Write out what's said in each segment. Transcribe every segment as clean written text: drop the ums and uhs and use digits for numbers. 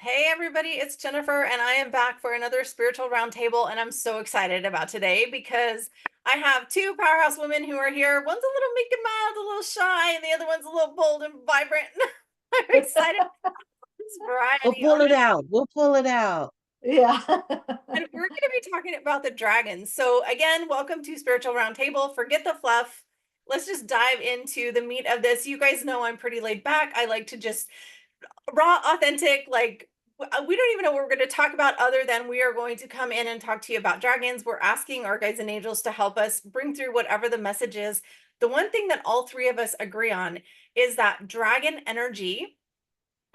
Hey everybody, it's Jennifer, and I am back for another spiritual roundtable, and I'm so excited about today because I have two powerhouse women who are here. One's a little meek and mild, a little shy, and the other one's a little bold and vibrant. I'm excited about this We'll variety pull on it this, out. We'll pull it out. Yeah. and we're going to be talking about the dragons. So again, welcome to Spiritual Roundtable. Forget the fluff. Let's just dive into the meat of this. You guys know I'm pretty laid back. I like to just raw, authentic, like we don't even know what we're going to talk about other than we are going to come in and talk to you about dragons. We're asking our guides and angels to help us bring through whatever the message is. The one thing that all three of us agree on is that dragon energy,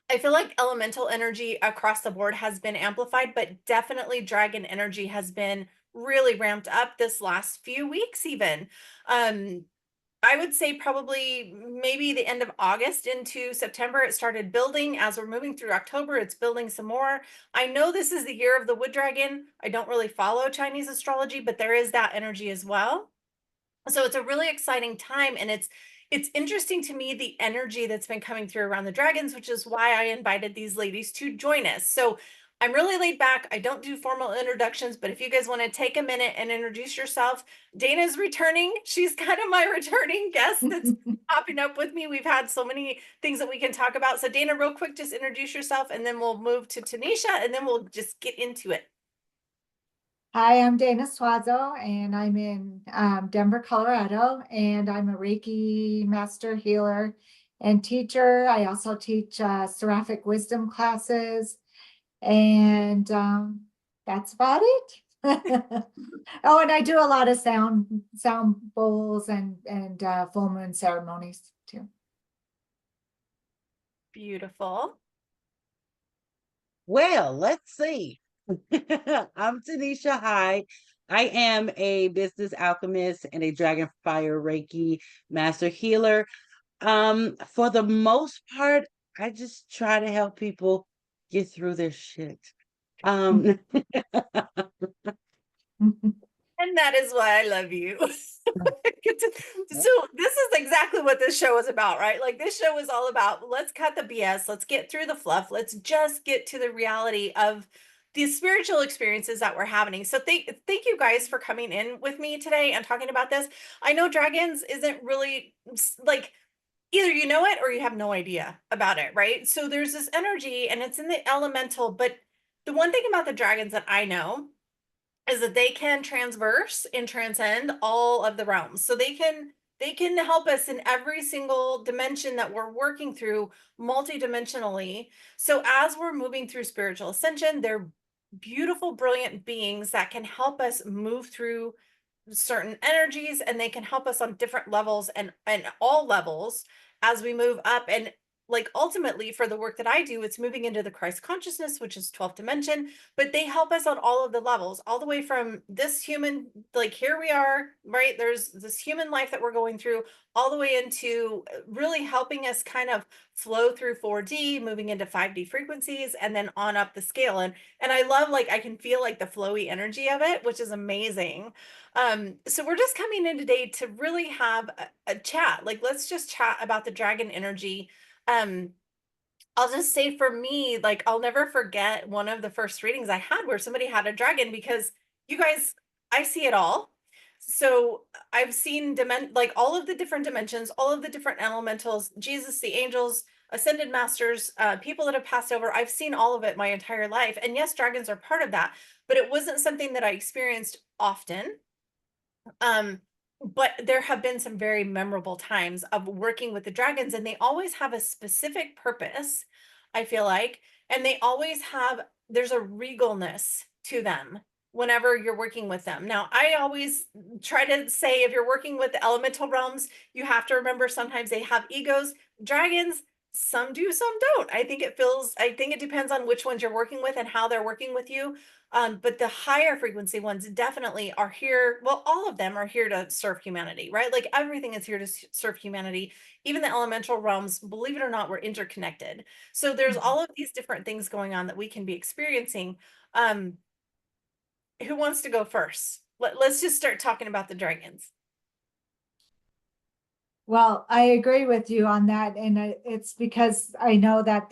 I feel like elemental energy across the board has been amplified, but definitely dragon energy has been really ramped up this last few weeks even. Um, I would say probably maybe the end of August into September, it started building. As we're moving through October, it's building some more. I know this is the year of the wood dragon. I don't really follow Chinese astrology, but there is that energy as well. So it's a really exciting time, and it's interesting to me the energy that's been coming through around the dragons, which is why I invited these ladies to join us. So I'm really laid back. I don't do formal introductions, but if you guys want to take a minute and introduce yourself, Dana's returning. She's kind of my returning guest that's popping up with me. We've had so many things that we can talk about. So Dana, real quick, just introduce yourself, and then we'll move to Tanisha, and then we'll just get into it. Hi, I'm 𝐸𝐸𝐻𝐻, and I'm in Denver, Colorado, and I'm a Reiki master healer and teacher. I also teach Seraphic wisdom classes, and that's about it. Oh, and I do a lot of sound bowls and full moon ceremonies too. Beautiful. Well, let's see. I'm Tanisha. Hi. I am a business alchemist and a dragon fire Reiki master healer. For the most part, I just try to help people get through their shit. Um, And that is why I love you. So this is exactly what this show is about, right? Like this show is all about, let's cut the BS, let's get through the fluff, let's just get to the reality of the spiritual experiences that we're having. So thank you guys for coming in with me today and talking about this. I know dragons isn't really like either you know it or you have no idea about it, right? So there's this energy and it's in the elemental, but the one thing about the dragons that I know is that they can transverse and transcend all of the realms. So they can help us in every single dimension that we're working through multidimensionally. So as we're moving through spiritual ascension, they're beautiful, brilliant beings that can help us move through certain energies, and they can help us on different levels and all levels as we move up. And like ultimately for the work that I do, it's moving into the Christ consciousness, which is 12th dimension, but they help us on all of the levels, all the way from this human, like here we are, right? There's this human life that we're going through, all the way into really helping us kind of flow through 4D, moving into 5D frequencies, and then on up the scale. And I love, like, I can feel like the flowy energy of it, which is amazing. So we're just coming in today to really have a chat. Like, let's just chat about the dragon energy. um I'll just say for me, like, I'll never forget one of the first readings I had where somebody had a dragon, because you guys, I see it all. So I've seen like all of the different dimensions, all of the different elementals, Jesus, the angels, ascended masters, people that have passed over. I've seen all of it my entire life. And yes, dragons are part of that, but it wasn't something that I experienced often. Um, but there have been some very memorable times of working with the dragons, and they always have a specific purpose, I feel like, and they always have, there's a regalness to them whenever you're working with them. Now, I always try to say if you're working with the elemental realms, you have to remember sometimes they have egos. Dragons, some do, some don't. I think it depends on which ones you're working with and how they're working with you. But the higher frequency ones definitely are here. Well, all of them are here to serve humanity, right? Like everything is here to serve humanity. Even the elemental realms, believe it or not, we're interconnected. So there's all of these different things going on that we can be experiencing. Um, who wants to go first? Let's just start talking about the dragons. Well, I agree with you on that, and it's because I know that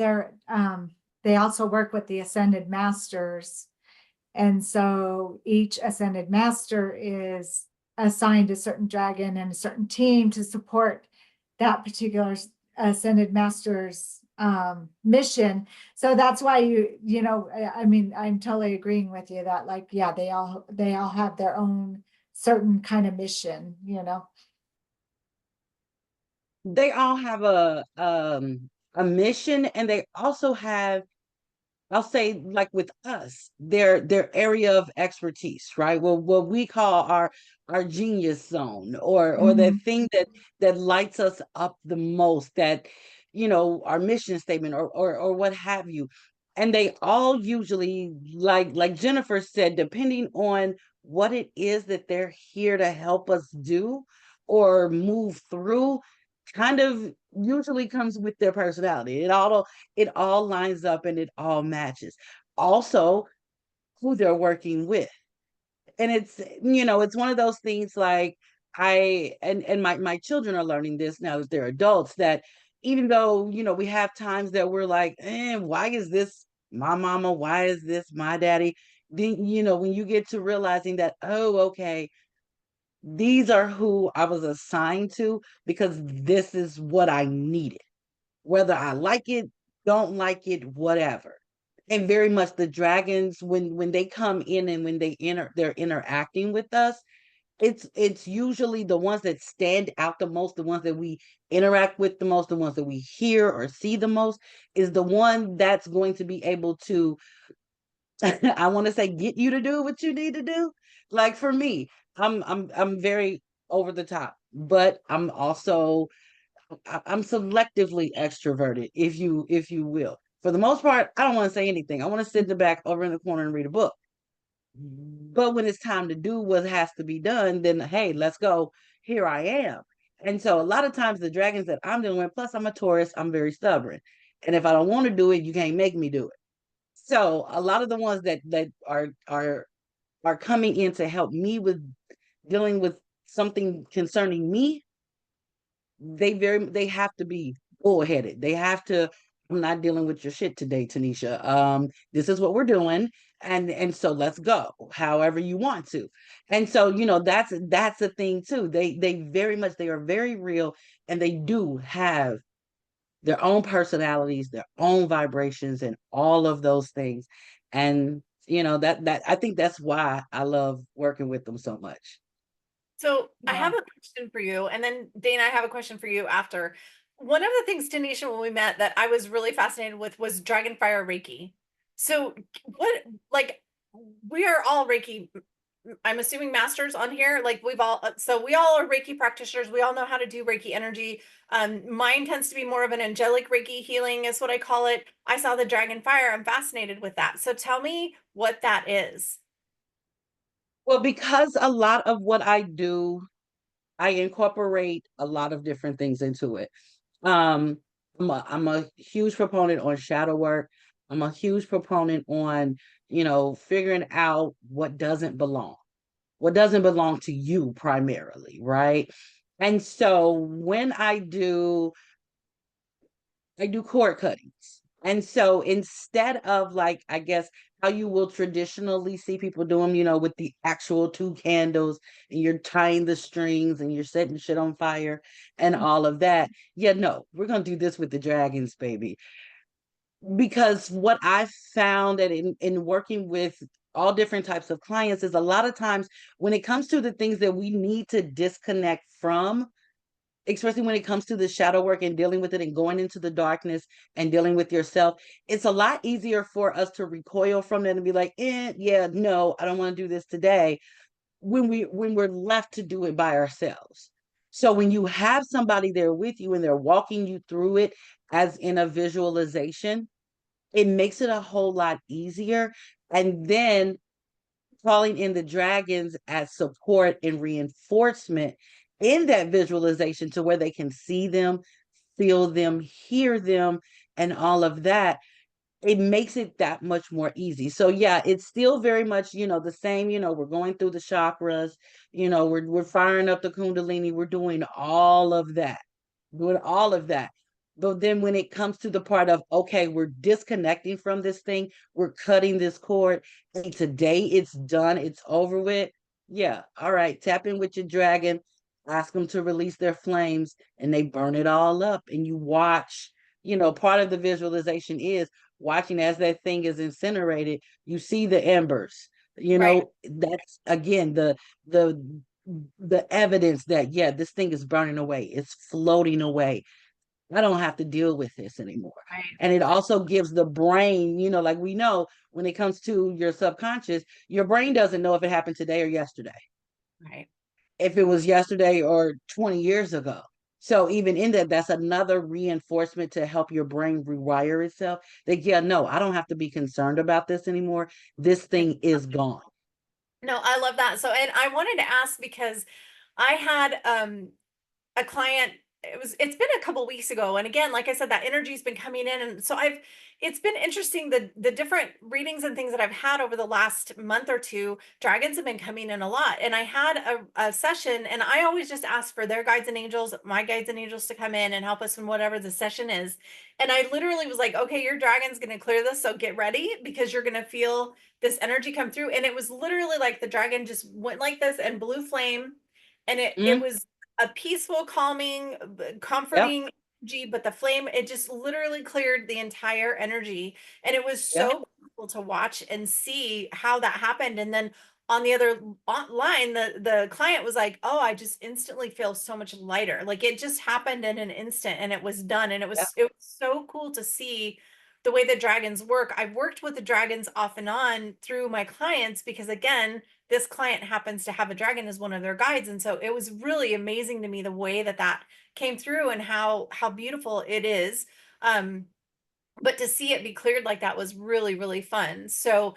they also work with the Ascended Masters. And so each Ascended Master is assigned a certain dragon and a certain team to support that particular Ascended Master's mission. So that's why I mean, I'm totally agreeing with you that, like, yeah, they all have their own certain kind of mission, They all have a mission, and they also have, I'll say, like with us, their area of expertise, right? Well, what we call our genius zone, or that thing that lights us up the most, that, our mission statement, or what have you. And they all usually, like Jennifer said, depending on what it is that they're here to help us do or move through, kind of usually comes with their personality. It all lines up and it all matches. Also, who they're working with. And it's one of those things, like, and my children are learning this now that they're adults, that even though, we have times that we're like, why is this my mama? Why is this my daddy? Then, when you get to realizing that, oh, okay, these are who I was assigned to because this is what I needed, whether I like it, don't like it, whatever. And very much the dragons, when they come in and when they're interacting with us, it's usually the ones that stand out the most, the ones that we interact with the most, the ones that we hear or see the most, is the one that's going to be able to, I want to say, get you to do what you need to do. Like for me, I'm very over the top, but I'm also, I'm selectively extroverted, if you will. For the most part, I don't want to say anything. I want to sit in the back over in the corner and read a book. But when it's time to do what has to be done, then hey, let's go. Here I am. And so a lot of times the dragons that I'm dealing with, plus I'm a Taurus, I'm very stubborn. And if I don't want to do it, you can't make me do it. So a lot of the ones that are coming in to help me with dealing with something concerning me, they have to be bullheaded. They have to, I'm not dealing with your shit today, Tanisha. This is what we're doing, and so let's go, however you want to. And so, that's the thing too. They are very real, and they do have their own personalities, their own vibrations, and all of those things. And that I think that's why I love working with them so much. So I Yeah. have a question for you, and then Dana, I have a question for you after. One of the things, Tanisha, when we met, that I was really fascinated with was Dragonfire Reiki. So what, like, we are all Reiki, I'm assuming, masters on here. Like, so we all are Reiki practitioners. We all know how to do Reiki energy. Mine tends to be more of an angelic Reiki healing, is what I call it. I saw the Dragonfire. I'm fascinated with that. So tell me what that is. Well, because a lot of what I do, I incorporate a lot of different things into it. Um, I'm a huge proponent on shadow work. I'm a huge proponent on, figuring out what doesn't belong to you primarily, right? And so when I do cord cuttings. And so instead of, like, I guess how you will traditionally see people do them, with the actual two candles and you're tying the strings and you're setting shit on fire and all of that. Yeah, no, we're going to do this with the dragons, baby. Because what I've found that in working with all different types of clients is, a lot of times when it comes to the things that we need to disconnect from, especially when it comes to the shadow work and dealing with it and going into the darkness and dealing with yourself, it's a lot easier for us to recoil from that and be like, yeah, no, I don't want to do this today, when we're left to do it by ourselves. So when you have somebody there with you and they're walking you through it as in a visualization, it makes it a whole lot easier. And then calling in the dragons as support and reinforcement in that visualization, to where they can see them, feel them, hear them, and all of that, it makes it that much more easy. So yeah, it's still very much, the same, we're going through the chakras, we're firing up the kundalini, we're doing all of that. But then when it comes to the part of, okay, we're disconnecting from this thing, we're cutting this cord, and today it's done, it's over with. Yeah, all right, tap in with your dragon, ask them to release their flames, and they burn it all up. And you watch, part of the visualization is watching as that thing is incinerated. You see the embers. Right. That's again the the evidence that, yeah, this thing is burning away, it's floating away. I don't have to deal with this anymore. Right. And it also gives the brain, like we know when it comes to your subconscious, your brain doesn't know if it happened today or yesterday, Right. if it was yesterday or 20 years ago. So even in that, that's another reinforcement to help your brain rewire itself. That, yeah, no, I don't have to be concerned about this anymore. This thing is gone. No, I love that. So, and I wanted to ask because I had a client, it's been a couple weeks ago, and again, like I said, that energy's been coming in, and so it's been interesting, the different readings and things that I've had over the last month or two. Dragons have been coming in a lot, and I had a session, and I always just ask for their guides and angels, my guides and angels, to come in and help us in whatever the session is. And I literally was like, okay, your dragon's going to clear this, so get ready, because you're going to feel this energy come through. And it was literally like the dragon just went like this and blew flame, and it Mm, was a peaceful, calming, yep, comforting energy, but the flame, it just literally cleared the entire energy. And it was yep, so beautiful to watch and see how that happened. And then on the other line, the client was like, oh, I just instantly feel so much lighter. Like it just happened in an instant and it was done. And yep, it was so cool to see the way the dragons work. I've worked with the dragons off and on through my clients because, again, this client happens to have a dragon as one of their guides. And so it was really amazing to me the way that came through and how beautiful it is. But to see it be cleared like that was really, really fun. So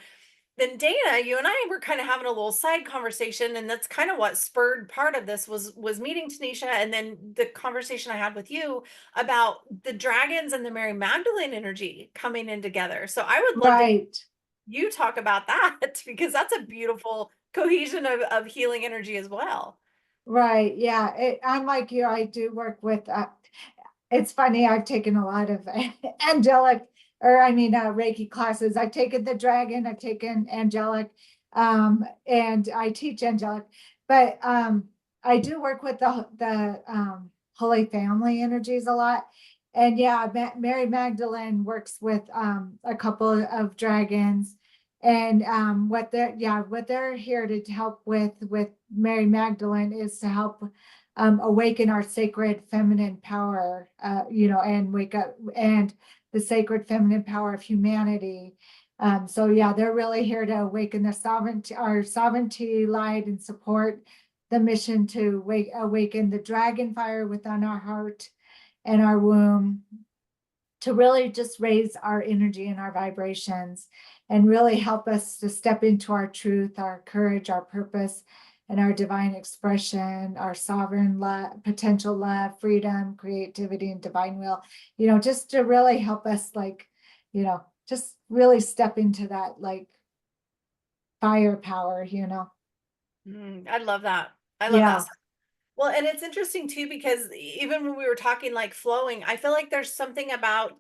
then, Dana, you and I were kind of having a little side conversation, and that's kind of what spurred part of this was meeting Tanisha, and then the conversation I had with you about the dragons and the Mary Magdalene energy coming in together. So I would love to hear Right. you talk about that because that's a beautiful cohesion of healing energy as well. Right. Yeah. I'm like you, I do work with, it's funny, I've taken a lot of angelic, or I mean, Reiki classes. I've taken the dragon, I've taken angelic, and I teach angelic, but I do work with the Holy Family energies a lot. And yeah, Mary Magdalene works with a couple of dragons. And what they're here to help with Mary Magdalene is to help awaken our sacred feminine power, and wake up, and the sacred feminine power of humanity. So yeah, they're really here to awaken our sovereignty light, and support the mission to awaken the dragon fire within our heart and our womb, to really just raise our energy and our vibrations, and really help us to step into our truth, our courage, our purpose, and our divine expression, our sovereign love, potential love, freedom, creativity, and divine will, just to really help us, just really step into that, fire power. I love that. I love that. Yeah, Well, and it's interesting too, because even when we were talking like flowing, I feel like there's something about,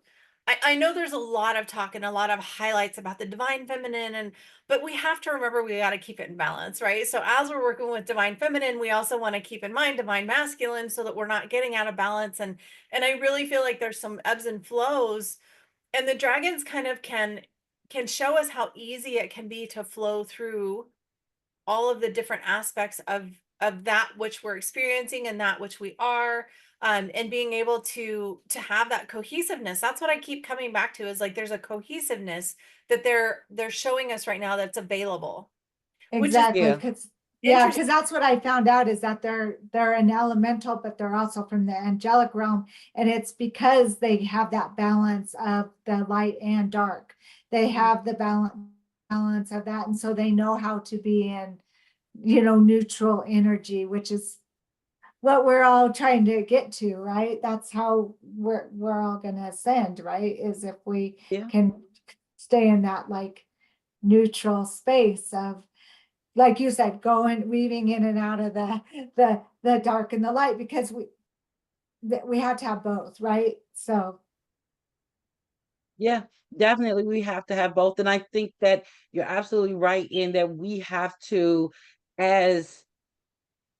I know there's a lot of talk and a lot of highlights about the divine feminine, but we have to remember we got to keep it in balance, right? So as we're working with divine feminine, we also want to keep in mind divine masculine so that we're not getting out of balance. And I really feel like there's some ebbs and flows, and the dragons kind of can show us how easy it can be to flow through all of the different aspects of that which we're experiencing and that which we are, and being able to have that cohesiveness. That's what I keep coming back to, is like there's a cohesiveness that they're showing us right now that's available, which is exactly. yeah, interesting. Because that's what I found out, is that they're an elemental, but they're also from the angelic realm. And it's because they have that balance of the light and dark. They have the balance of that. And so they know how to be in, neutral energy, which is what we're all trying to get to, right? That's how we're all gonna ascend, right? Is if we yeah, can stay in that neutral space of, like you said, weaving in and out of the dark and the light, because we have to have both, right? So, Yeah, definitely. We have to have both. And I think that you're absolutely right in that we have to, as,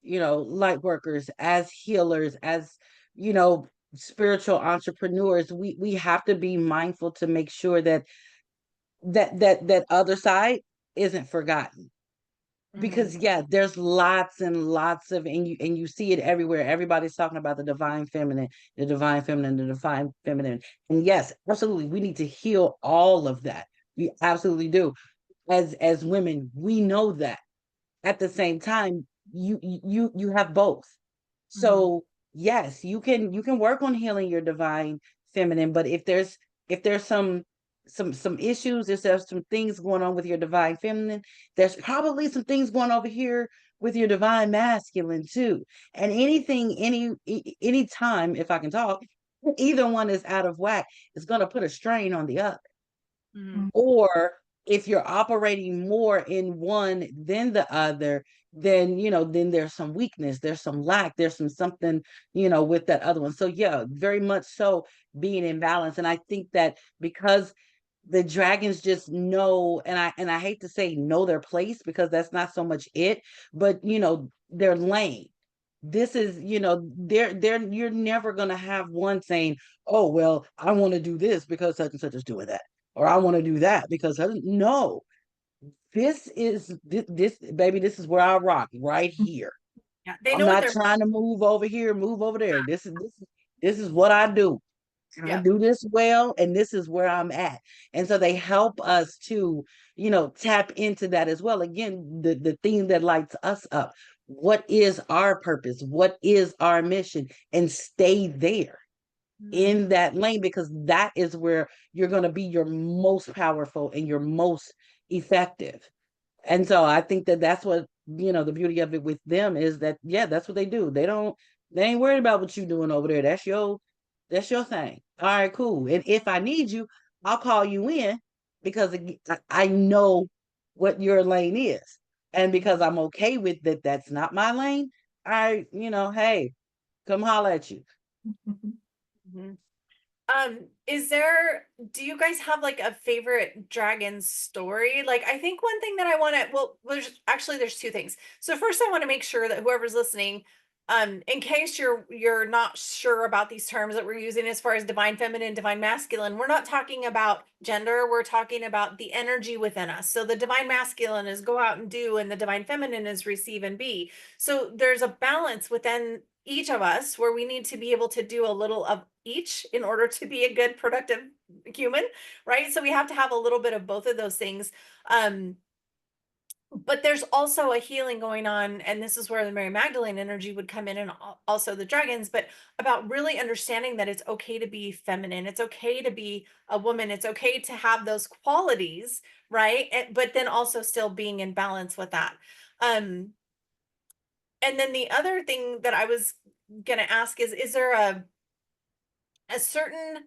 light workers, as healers, as, you know, spiritual entrepreneurs, we have to be mindful to make sure that that other side isn't forgotten. Because yeah, there's lots and lots of, and you see it everywhere. Everybody's talking about the divine feminine, the divine feminine, the divine feminine. And yes, absolutely, we need to heal all of that. We absolutely do. As women, we know that. At the same time, you have both. So yes, you can work on healing your divine feminine, but if there's some issues, if there's some things going on with your divine feminine, there's probably some things going over here with your divine masculine too. And any time, if I can talk, either one is out of whack, it's going to put a strain on the other. Or if you're operating more in one than the other, then there's some weakness, there's some lack, there's something, with that other one. So yeah, very much so being in balance. And I think that because the dragons just know, and I hate to say know their place, because that's not so much it, but their lane. This is, they're you're never gonna have one saying, oh well, I want to do this because such and such is doing that, or I want to do that because no, this baby, this is where I rock right here. Yeah, they I'm know what not they're. trying to move over here, move over there. This is what I do. I Yeah. do this well, and this is where I'm at. And so they help us to, tap into that as well. Again, the thing that lights us up. What is our purpose? What is our mission? And stay there in that lane, because that is where you're going to be your most powerful and your most effective. And so I think that that's what, the beauty of it with them is that, yeah, that's what they do. They ain't worried about what you doing over there. That's your thing. All right, cool. And if I need you, I'll call you in, because I know what your lane is. And because I'm okay with that, that's not my lane. Hey, come holler at you. Mhm. Do you guys have like a favorite dragon story? Like, I think one thing that I want to, well, there's two things. So first, I want to make sure that whoever's listening, in case you're not sure about these terms that we're using as far as divine feminine, divine masculine, we're not talking about gender. We're talking about the energy within us. So the divine masculine is go out and do, and the divine feminine is receive and be. So there's a balance within each of us where we need to be able to do a little of each in order to be a good productive human, right? So we have to have a little bit of both of those things. But there's also a healing going on, and this is where the Mary Magdalene energy would come in, and also the dragons, but about really understanding that it's okay to be feminine, it's okay to be a woman, it's okay to have those qualities, right? But then also still being in balance with that. And then the other thing that I was gonna ask is there a certain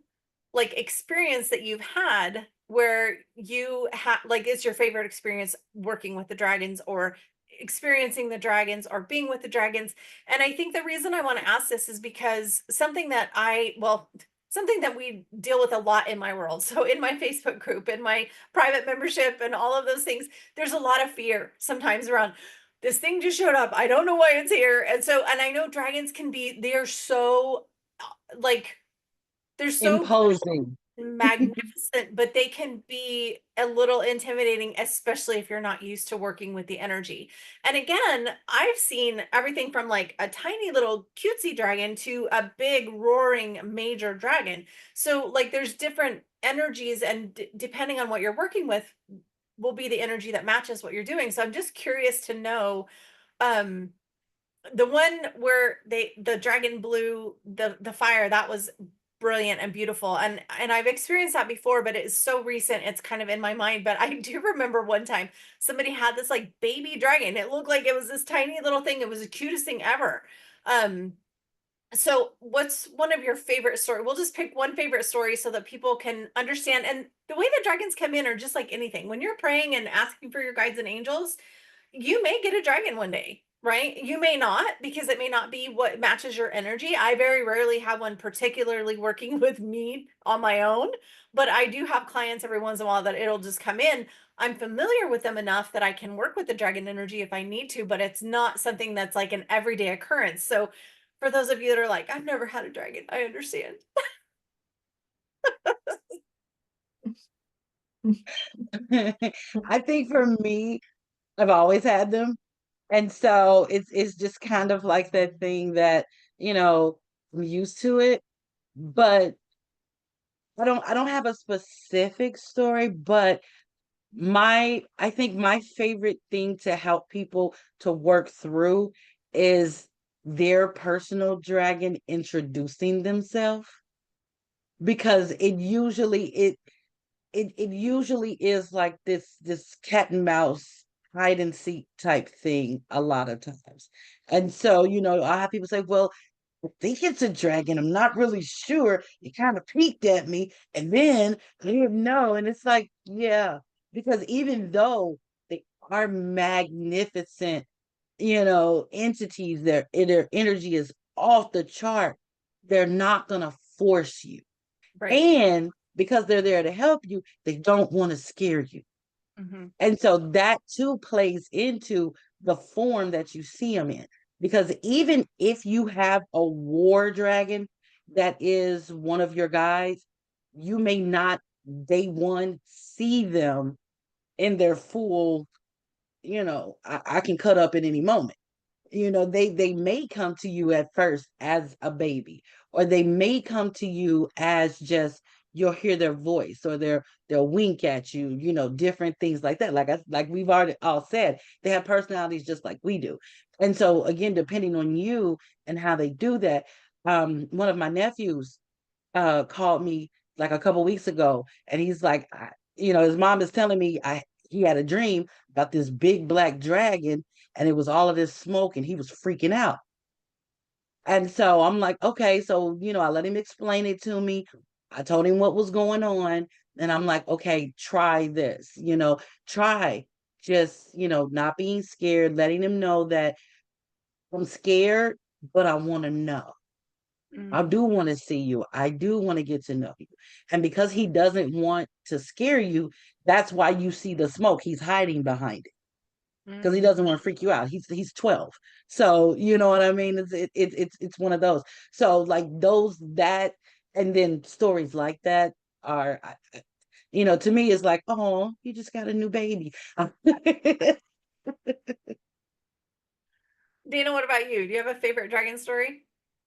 like experience that you've had where you have, like, is your favorite experience working with the dragons, or experiencing the dragons, or being with the dragons? And I think the reason I want to ask this is because something that we deal with a lot in my world. So in my Facebook group, in my private membership, and all of those things, there's a lot of fear sometimes around this thing just showed up. I don't know why it's here. And I know dragons can be, they're so like, they're so Imposing. magnificent, but they can be a little intimidating, especially if you're not used to working with the energy. And again, I've seen everything from like a tiny little cutesy dragon to a big roaring major dragon. So like there's different energies, and depending on what you're working with will be the energy that matches what you're doing. So I'm just curious to know, um the one where the dragon blew the fire, that was brilliant and beautiful, and I've experienced that before, but it is so recent it's kind of in my mind. But I do remember one time somebody had this like baby dragon. It looked like it was this tiny little thing. It was the cutest thing ever. So what's one of your favorite story? We'll just pick one favorite story so that people can understand. And the way that dragons come in are just like anything. When you're praying and asking for your guides and angels, you may get a dragon one day, right? You may not, because it may not be what matches your energy. I very rarely have one particularly working with me on my own, but I do have clients every once in a while that it'll just come in. I'm familiar with them enough that I can work with the dragon energy if I need to, but it's not something that's like an everyday occurrence. So for those of you that are like, I've never had a dragon, I understand. I think for me, I've always had them. And so it's just kind of like that thing that, I'm used to it, but I don't have a specific story, but I think my favorite thing to help people to work through is their personal dragon introducing themselves, because it usually is like this cat and mouse hide and seek type thing a lot of times. And so, I have people say, well, I think it's a dragon. I'm not really sure. It kind of peeked at me and then I didn't know. And it's like, yeah, because even though they are magnificent, entities, their energy is off the chart, they're not gonna force you. Right. And because they're there to help you, they don't want to scare you. Mhm. And so that too plays into the form that you see them in. Because even if you have a war dragon that is one of your guides, you may not day one see them in their full, I can cut up at any moment. They may come to you at first as a baby, or they may come to you as just you'll hear their voice, or they'll wink at you, different things like that. Like we've already all said, they have personalities just like we do. And so again, depending on you and how they do that, one of my nephews called me like a couple weeks ago, and he's like, his mom is telling me he had a dream about this big black dragon, and it was all of this smoke, and he was freaking out. And so I'm like, okay, so I let him explain it to me. I told him what was going on, and I'm like, okay, try this, try just, not being scared, letting him know that I'm scared, but I want to know. I Mm. do want to see you. I do want to get to know you. And because he doesn't want to scare you, that's why you see the smoke. He's hiding behind it because he Mm. doesn't want to freak you out. He's 12. So, you know what I mean? It's one of those. So like those that and then stories like that are to me it's like, oh, you just got a new baby. Dana, what about you? Do you have a favorite dragon story?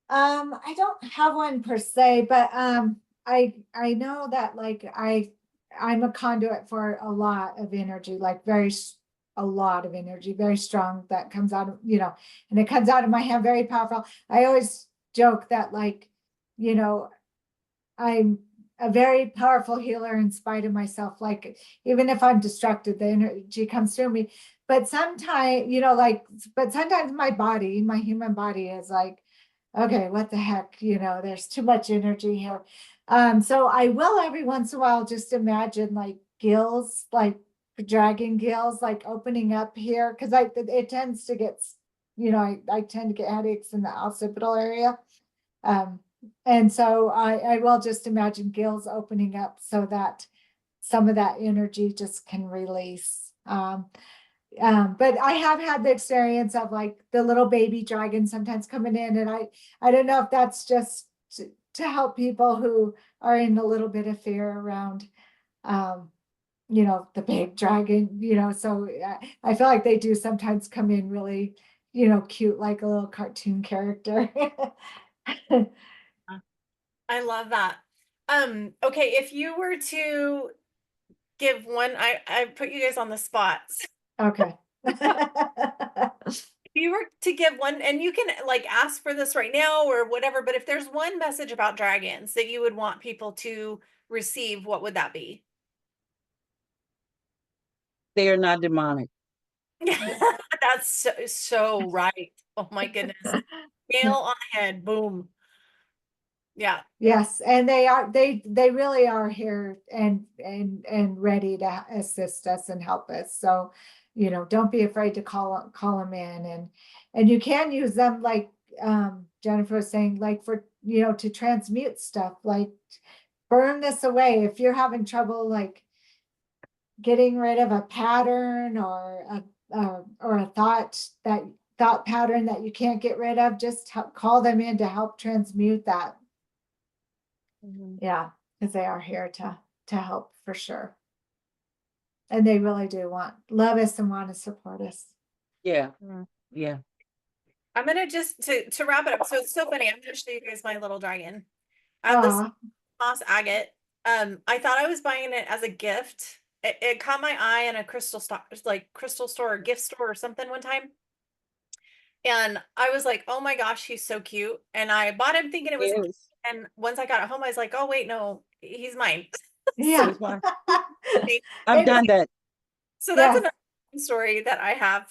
I don't have one per se, but I know that like I'm a conduit for a lot of energy, like a lot of energy, very strong that comes out of, and it comes out of my hand, very powerful. I always joke that like, you know, I'm a very powerful healer in spite of myself. Like, even if I'm distracted, the energy comes through me. But sometimes, but sometimes my human body is like, okay, what the heck, there's too much energy here. So I will every once in a while just imagine like gills, like dragon gills, like opening up here, because it tends to get, I tend to get headaches in the occipital area. Um, and so I will just imagine gills opening up so that some of that energy just can release. But I have had the experience of like the little baby dragon sometimes coming in, and I don't know if that's just to help people who are in a little bit of fear around, um, the big dragon, so I feel like they do sometimes come in really, cute, like a little cartoon character. I love that. Okay, if you were to give one, I put you guys on the spots. Okay. If you were to give one, and you can like ask for this right now or whatever, but if there's one message about dragons that you would want people to receive, what would that be? They are not demonic. That's so right. Oh my goodness. Nail on the head. Boom. Yeah. Yes, and they really are here and ready to assist us and help us. So you know, don't be afraid to call them in, and you can use them like Jennifer was saying, like for, you know, to transmute stuff, like burn this away if you're having trouble like getting rid of a pattern or a thought pattern that you can't get rid of. Just call them in to help transmute that. Yeah, because they are here to help for sure. And they really do love us and want to support us. Yeah. Yeah. I'm gonna just to wrap it up. So it's so funny. I'm gonna show you guys my little dragon. This moss agate. I thought I was buying it as a gift. It caught my eye in a crystal store, like crystal store or gift store or something one time. And I was like, oh my gosh, he's so cute. And I bought him thinking it was, Yes. and once I got it home, I was like, oh wait, no, he's mine. Yeah. I've done that. So that's another story that I have.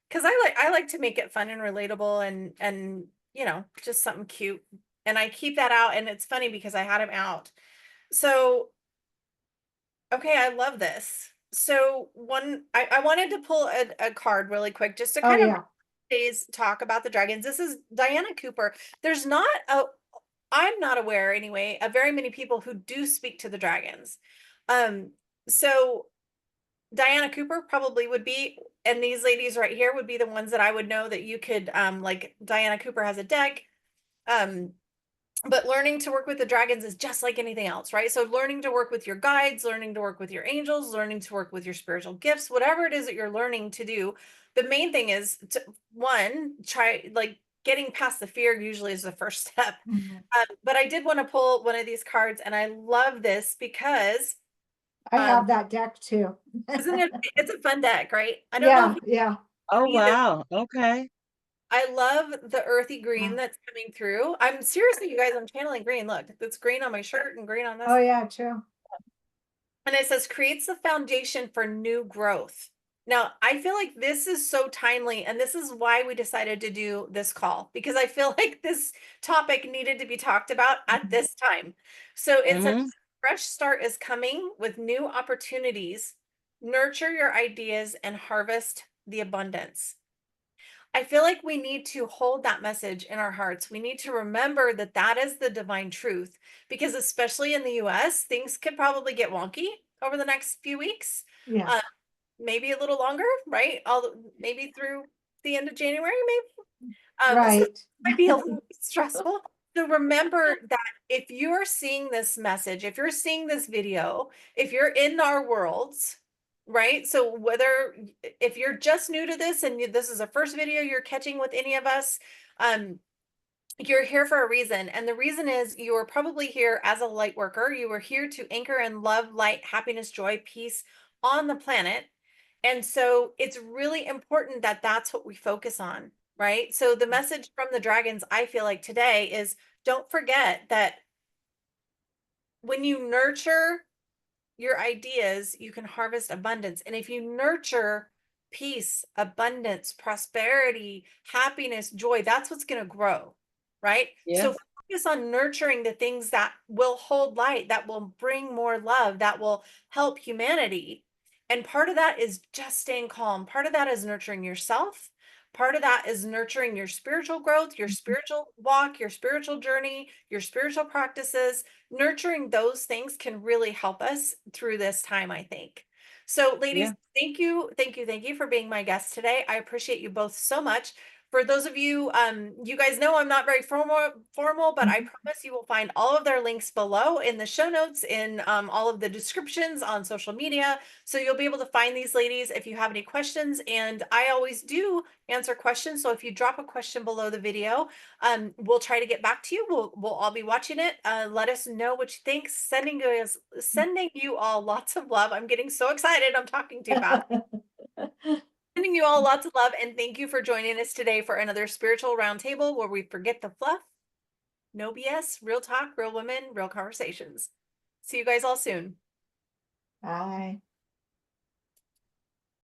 Because I like to make it fun and relatable and you know, just something cute. And I keep that out, and it's funny because I had him out. So okay, I love this. So I wanted to pull a card really quick just to kind of today's talk about the dragons. This is Diana Cooper. There's not I'm not aware anyway of very many people who do speak to the dragons. So Diana Cooper probably would be, and these ladies right here would be the ones that I would know that you could like Diana Cooper has a deck. But learning to work with the dragons is just like anything else, right? So learning to work with your guides, learning to work with your angels, learning to work with your spiritual gifts, whatever it is that you're learning to do. The main thing is to try like getting past the fear usually is the first step. But I did want to pull one of these cards, and I love this because I have that deck too. isn't it? It's a fun deck, right? I don't know. Yeah. Oh, wow. Okay. I love the earthy green that's coming through. I'm seriously, you guys, I'm channeling green. Look, it's green on my shirt and green on this. Oh yeah, true. And it says creates the foundation for new growth. Now, I feel like this is so timely, and this is why we decided to do this call, because I feel like this topic needed to be talked about at this time. So it's a fresh start is coming with new opportunities. Nurture your ideas and harvest the abundance. I feel like we need to hold that message in our hearts. We need to remember that that is the divine truth, because especially in the US, things could probably get wonky over the next few weeks. Yeah. Maybe a little longer, right? Maybe through the end of January, maybe. Right. So it might be a little stressful. So remember that if you're seeing this message, if you're seeing this video, if you're in our worlds, right? So if you're just new to this and this is a first video you're catching with any of us, you're here for a reason. And the reason is you are probably here as a light worker. You are here to anchor in love, light, happiness, joy, peace on the planet. And so it's really important that that's what we focus on, right? So the message from the dragons, I feel like today is don't forget that when you nurture your ideas, you can harvest abundance. And if you nurture peace, abundance, prosperity, happiness, joy, that's what's going to grow, right? So focus on nurturing the things that will hold light, that will bring more love, that will help humanity. And part of that is just staying calm. Part of that is nurturing yourself. Part of that is nurturing your spiritual growth, your spiritual walk, your spiritual journey, your spiritual practices. Nurturing those things can really help us through this time, I think. So ladies, thank you for being my guest today. I appreciate you both so much. For those of you, you guys know I'm not very formal, but I promise you will find all of their links below in the show notes, in all of the descriptions on social media. So you'll be able to find these ladies if you have any questions. And I always do answer questions. So if you drop a question below the video, we'll try to get back to you. We'll all be watching it. Let us know what you think. Sending you all lots of love. I'm getting so excited. I'm talking too fast. Sending you all lots of love, and thank you for joining us today for another spiritual roundtable where we forget the fluff, no BS, real talk, real women, real conversations. See you guys all soon. Bye.